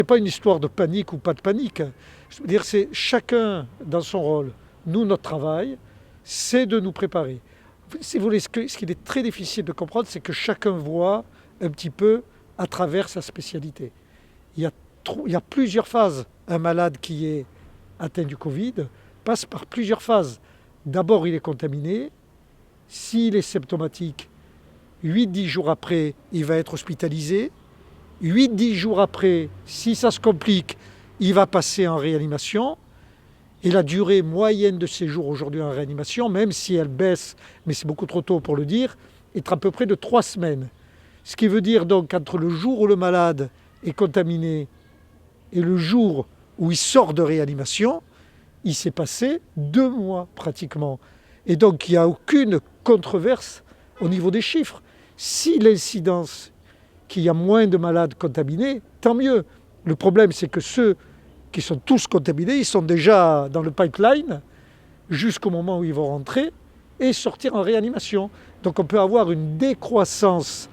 n'est pas une histoire de panique ou pas de panique. Je veux dire, c'est chacun dans son rôle. Nous, notre travail, c'est de nous préparer. Si vous voulez, ce qu'il est très difficile de comprendre, c'est que chacun voit un petit peu à travers sa spécialité. Il y a plusieurs phases. Un malade qui est atteint du Covid passe par plusieurs phases. D'abord, il est contaminé. S'il est symptomatique, 8-10 jours après, il va être hospitalisé. 8-10 jours après, si ça se complique, il va passer en réanimation. Et la durée moyenne de séjour aujourd'hui en réanimation, même si elle baisse, mais c'est beaucoup trop tôt pour le dire, est à peu près de 3 semaines. Ce qui veut dire donc qu'entre le jour où le malade est contaminé et le jour où il sort de réanimation, il s'est passé 2 mois pratiquement. Et donc il n'y a aucune controverse au niveau des chiffres. Si l'incidence qu'il y a moins de malades contaminés, tant mieux. Le problème, c'est que ceux qui sont tous contaminés, ils sont déjà dans le pipeline jusqu'au moment où ils vont rentrer et sortir en réanimation. Donc on peut avoir une décroissance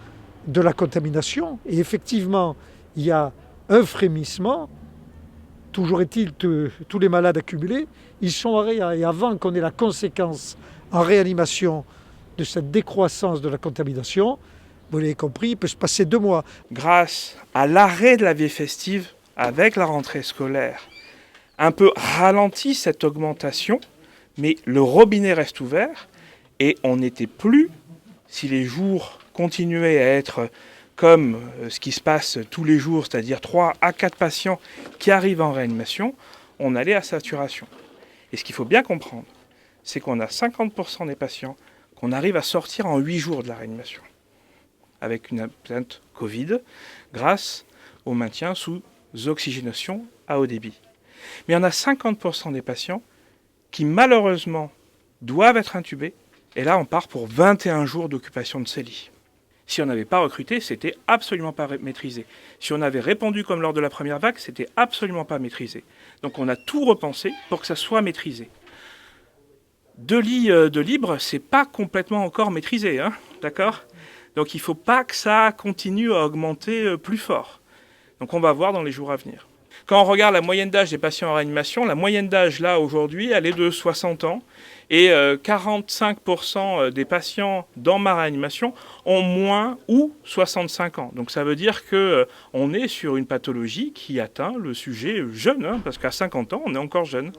de la contamination et effectivement, il y a un frémissement. Toujours est-il que tous les malades accumulés, ils sont en réa. Et avant qu'on ait la conséquence en réanimation de cette décroissance de la contamination, vous l'avez compris, il peut se passer 2 mois. Grâce à l'arrêt de la vie festive, avec la rentrée scolaire, un peu ralentit cette augmentation, mais le robinet reste ouvert et on n'était plus, si les jours continuaient à être comme ce qui se passe tous les jours, c'est-à-dire 3 à 4 patients qui arrivent en réanimation, on allait à saturation. Et ce qu'il faut bien comprendre, c'est qu'on a 50% des patients qu'on arrive à sortir en 8 jours de la réanimation, avec une atteinte Covid, grâce au maintien sous oxygénation à haut débit. Mais on a 50% des patients qui malheureusement doivent être intubés, et là on part pour 21 jours d'occupation de ces lits. Si on n'avait pas recruté, c'était absolument pas maîtrisé. Si on avait répondu comme lors de la première vague, c'était absolument pas maîtrisé. Donc on a tout repensé pour que ça soit maîtrisé. 2 lits de libre, c'est pas complètement encore maîtrisé, hein, d'accord ? Donc il ne faut pas que ça continue à augmenter plus fort. Donc on va voir dans les jours à venir. Quand on regarde la moyenne d'âge des patients en réanimation, la moyenne d'âge là aujourd'hui, elle est de 60 ans. Et 45% des patients dans ma réanimation ont moins ou 65 ans. Donc ça veut dire qu'on est sur une pathologie qui atteint le sujet jeune, hein, parce qu'à 50 ans, on est encore jeune.